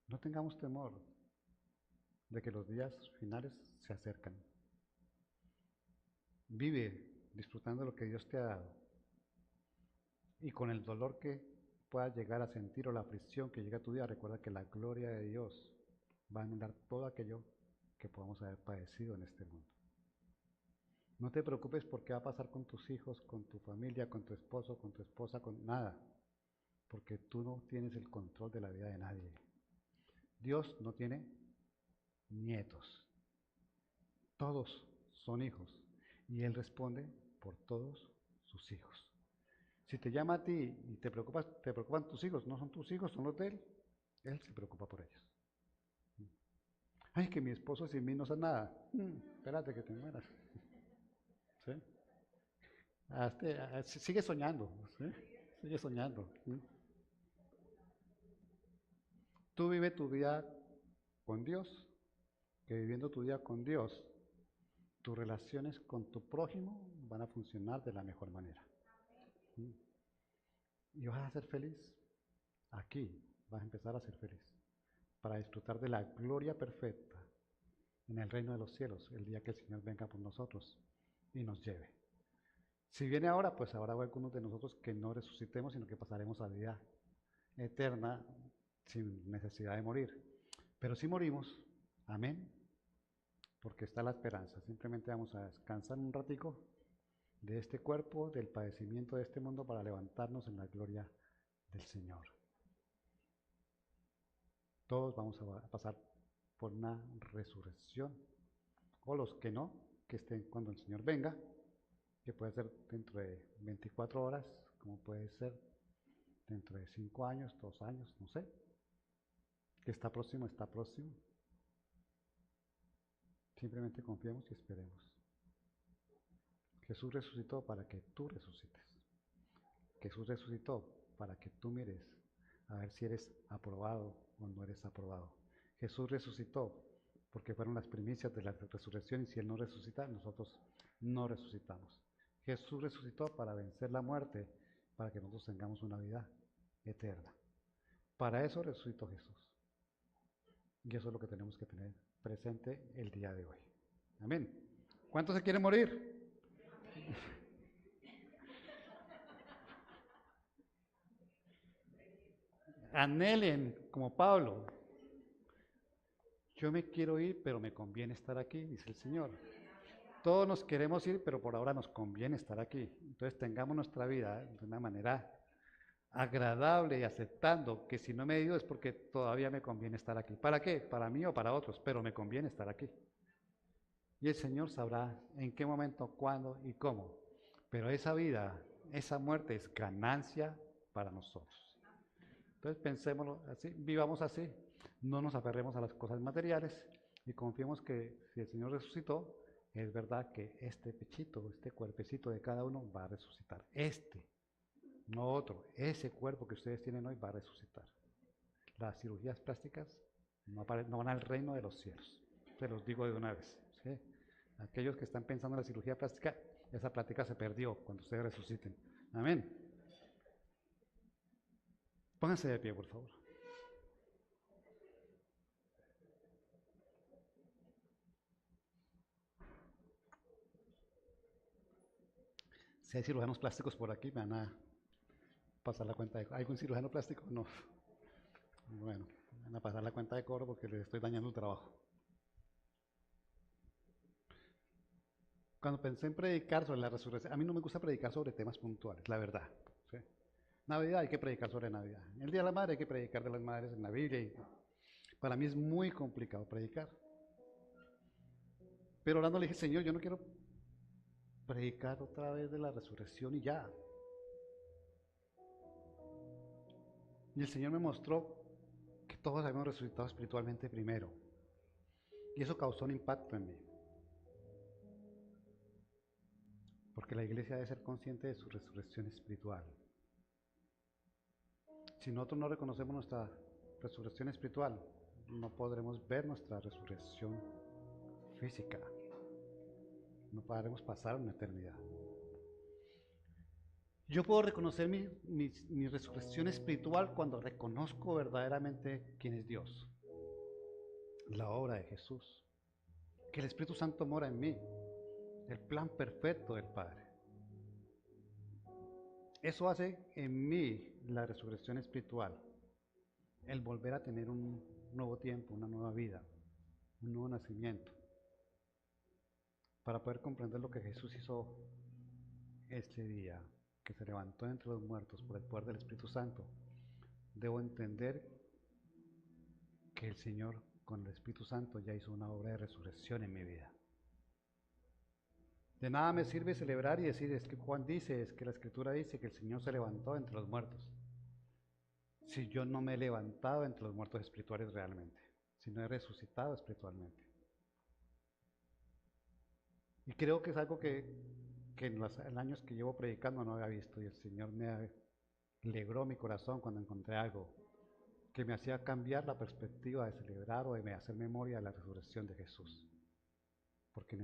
No tengamos temor de que los días finales se acercan. Vive disfrutando de lo que Dios te ha dado. Y con el dolor que puedas llegar a sentir o la aflicción que llega a tu vida, recuerda que la gloria de Dios va a anular todo aquello que podamos haber padecido en este mundo. No te preocupes por qué va a pasar con tus hijos, con tu familia, con tu esposo, con tu esposa, con nada, porque tú no tienes el control de la vida de nadie. Dios no tiene nietos, todos son hijos y Él responde por todos sus hijos. Si te llama a ti y te preocupan tus hijos, no son tus hijos, son los de Él, Él se preocupa por ellos. Ay, que mi esposo sin mí no hace nada. Espérate que te mueras. ¿Sí? Sigue soñando, ¿sí? Sigue soñando. ¿Sí? Tú vive tu vida con Dios, que viviendo tu vida con Dios, tus relaciones con tu prójimo van a funcionar de la mejor manera. ¿Sí? Y vas a ser feliz. Aquí vas a empezar a ser feliz para disfrutar de la gloria perfecta en el reino de los cielos el día que el Señor venga por nosotros y nos lleve. Si viene ahora, pues habrá algunos de nosotros que no resucitemos, sino que pasaremos a vida eterna sin necesidad de morir. Pero si morimos, amén, porque está la esperanza. Simplemente vamos a descansar un ratico de este cuerpo, del padecimiento de este mundo para levantarnos en la gloria del Señor. Todos vamos a pasar por una resurrección, o los que no, que estén cuando el Señor venga, que puede ser dentro de 24 horas, como puede ser dentro de 5 años, 2 años, no sé. Que está próximo, está próximo. Simplemente confiemos y esperemos. Jesús resucitó para que tú resucites. Jesús resucitó para que tú mires a ver si eres aprobado o no eres aprobado. Jesús resucitó porque fueron las primicias de la resurrección y si Él no resucita, nosotros no resucitamos. Jesús resucitó para vencer la muerte, para que nosotros tengamos una vida eterna. Para eso resucitó Jesús. Y eso es lo que tenemos que tener presente el día de hoy. Amén. ¿Cuántos se quieren morir? Anhelen, como Pablo. Yo me quiero ir, pero me conviene estar aquí, dice el Señor. Todos nos queremos ir, pero por ahora nos conviene estar aquí. Entonces tengamos nuestra vida de una manera agradable y aceptando que si no me he ido es porque todavía me conviene estar aquí. ¿Para qué? Para mí o para otros, pero me conviene estar aquí. Y el Señor sabrá en qué momento, cuándo y cómo. Pero esa vida, esa muerte es ganancia para nosotros. Entonces pensémoslo así, vivamos así. No nos aferremos a las cosas materiales y confiemos que si el Señor resucitó, es verdad que este pechito, este cuerpecito de cada uno va a resucitar. No otro, ese cuerpo que ustedes tienen hoy va a resucitar. Las cirugías plásticas no van al reino de los cielos. Se los digo de una vez. ¿Sí? Aquellos que están pensando en la cirugía plástica, esa plática se perdió cuando ustedes resuciten. Amén. Pónganse de pie, por favor. Si hay cirujanos plásticos por aquí, me van a pasar la cuenta de... ¿Hay algún cirujano plástico? No. Bueno, me van a pasar la cuenta de cobro porque les estoy dañando el trabajo. Cuando pensé en predicar sobre la resurrección, a mí no me gusta predicar sobre temas puntuales, la verdad. ¿Sí? Navidad hay que predicar sobre Navidad. El Día de la Madre hay que predicar de las madres en la Biblia. Y para mí es muy complicado predicar. Pero orando le dije, Señor, yo no quiero predicar otra vez de la resurrección y ya. Y el Señor me mostró que todos habíamos resucitado espiritualmente primero. Y eso causó un impacto en mí. Porque la iglesia debe ser consciente de su resurrección espiritual. Si nosotros no reconocemos nuestra resurrección espiritual, no podremos ver nuestra resurrección física. No podremos pasar una eternidad. Yo puedo reconocer mi resurrección espiritual cuando reconozco verdaderamente quién es Dios, la obra de Jesús, que el Espíritu Santo mora en mí, el plan perfecto del Padre. Eso hace en mí la resurrección espiritual, el volver a tener un nuevo tiempo, una nueva vida, un nuevo nacimiento, para poder comprender lo que Jesús hizo este día, que se levantó entre los muertos por el poder del Espíritu Santo. Debo entender que el Señor con el Espíritu Santo ya hizo una obra de resurrección en mi vida. De nada me sirve celebrar y decir, es que Juan dice, es que la Escritura dice que el Señor se levantó entre los muertos, si yo no me he levantado entre los muertos espirituales realmente, si no he resucitado espiritualmente. Y creo que es algo que en los años que llevo predicando no había visto, y el Señor me alegró mi corazón cuando encontré algo que me hacía cambiar la perspectiva de celebrar o de hacer memoria de la resurrección de Jesús. Porque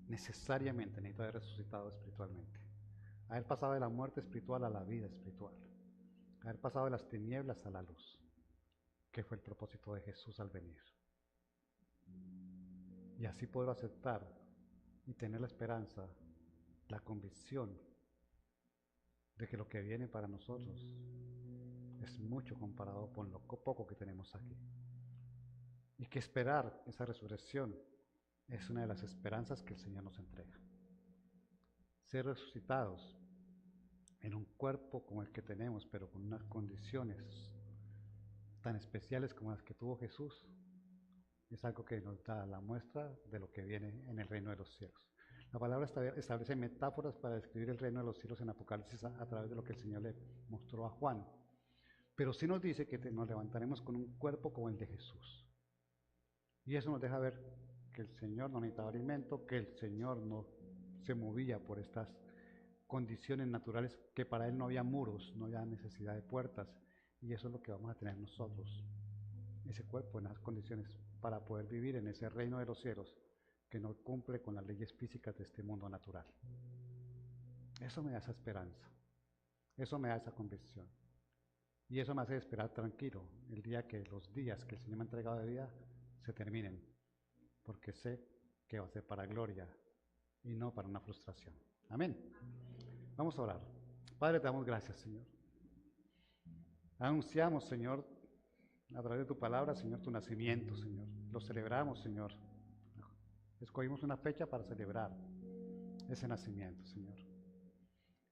necesariamente necesito haber resucitado espiritualmente. Haber pasado de la muerte espiritual a la vida espiritual. Haber pasado de las tinieblas a la luz, que fue el propósito de Jesús al venir. Y así poder aceptar y tener la esperanza, la convicción de que lo que viene para nosotros es mucho comparado con lo poco que tenemos aquí. Y que esperar esa resurrección es una de las esperanzas que el Señor nos entrega. Ser resucitados en un cuerpo como el que tenemos, pero con unas condiciones tan especiales como las que tuvo Jesús, es algo que nos da la muestra de lo que viene en el reino de los cielos. La palabra establece metáforas para describir el reino de los cielos en Apocalipsis a través de lo que el Señor le mostró a Juan. Pero sí nos dice que nos levantaremos con un cuerpo como el de Jesús. Y eso nos deja ver que el Señor no necesitaba alimento, que el Señor no se movía por estas condiciones naturales, que para Él no había muros, no había necesidad de puertas. Y eso es lo que vamos a tener nosotros, ese cuerpo en esas condiciones, para poder vivir en ese reino de los cielos que no cumple con las leyes físicas de este mundo natural. Eso me da esa esperanza, eso me da esa convicción. Y eso me hace esperar tranquilo el día que los días que el Señor me ha entregado de vida se terminen, porque sé que va a ser para gloria y no para una frustración. Amén. Vamos a orar. Padre, te damos gracias, Señor. Anunciamos, Señor, a través de tu palabra, Señor, tu nacimiento, Señor. Lo celebramos, Señor. Escogimos una fecha para celebrar ese nacimiento, Señor.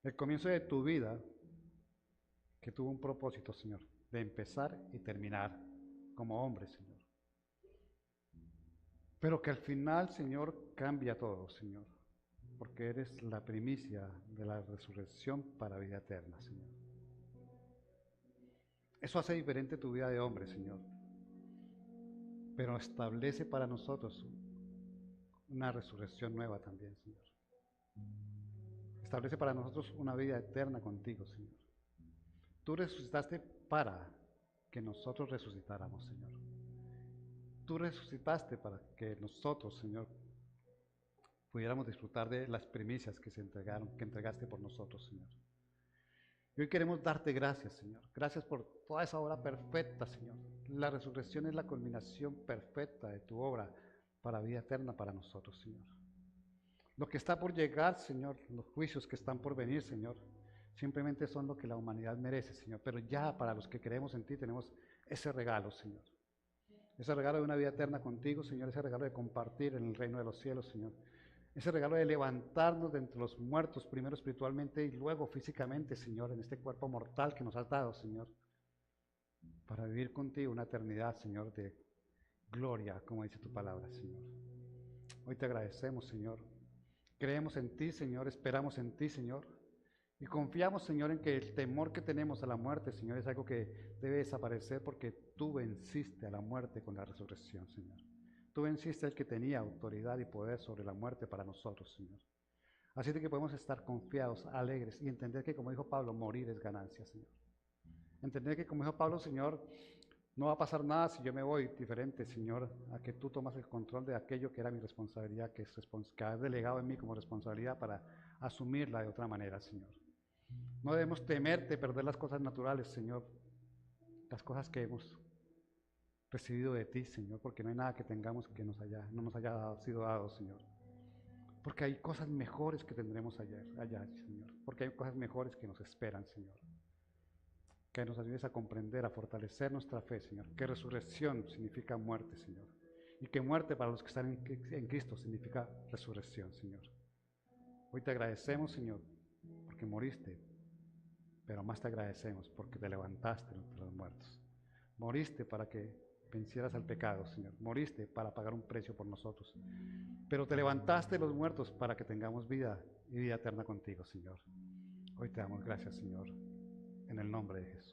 El comienzo de tu vida, que tuvo un propósito, Señor, de empezar y terminar como hombre, Señor. Pero que al final, Señor, cambia todo, Señor, porque eres la primicia de la resurrección para vida eterna, Señor. Eso hace diferente tu vida de hombre, Señor, pero establece para nosotros una resurrección nueva también, Señor. Establece para nosotros una vida eterna contigo, Señor. Tú resucitaste para que nosotros resucitáramos, Señor. Tú resucitaste para que nosotros, Señor, pudiéramos disfrutar de las primicias que entregaste por nosotros, Señor. Y hoy queremos darte gracias, Señor. Gracias por toda esa obra perfecta, Señor. La resurrección es la culminación perfecta de tu obra para vida eterna para nosotros, Señor. Lo que está por llegar, Señor, los juicios que están por venir, Señor, simplemente son lo que la humanidad merece, Señor. Pero ya para los que creemos en ti tenemos ese regalo, Señor. Ese regalo de una vida eterna contigo, Señor. Ese regalo de compartir en el reino de los cielos, Señor. Ese regalo de levantarnos de entre los muertos, primero espiritualmente y luego físicamente, Señor, en este cuerpo mortal que nos has dado, Señor, para vivir contigo una eternidad, Señor, de gloria, como dice tu palabra, Señor. Hoy te agradecemos, Señor. Creemos en ti, Señor, esperamos en ti, Señor, y confiamos, Señor, en que el temor que tenemos a la muerte, Señor, es algo que debe desaparecer porque tú venciste a la muerte con la resurrección, Señor. Tú venciste al que tenía autoridad y poder sobre la muerte para nosotros, Señor. Así de que podemos estar confiados, alegres y entender que, como dijo Pablo, morir es ganancia, Señor. Entender que, como dijo Pablo, Señor, no va a pasar nada si yo me voy diferente, Señor, a que tú tomas el control de aquello que era mi responsabilidad, que has delegado en mí como responsabilidad para asumirla de otra manera, Señor. No debemos temerte perder las cosas naturales, Señor, las cosas que hemos recibido de ti, Señor, porque no hay nada que tengamos que no nos haya sido dado, Señor. Porque hay cosas mejores que tendremos allá, Señor. Porque hay cosas mejores que nos esperan, Señor. Que nos ayudes a comprender, a fortalecer nuestra fe, Señor. Que resurrección significa muerte, Señor. Y que muerte para los que están en Cristo significa resurrección, Señor. Hoy te agradecemos, Señor, porque moriste, pero más te agradecemos porque te levantaste entre los muertos. Moriste para que vencieras al pecado, Señor. Moriste para pagar un precio por nosotros. Pero te levantaste de los muertos para que tengamos vida y vida eterna contigo, Señor. Hoy te damos gracias, Señor, en el nombre de Jesús.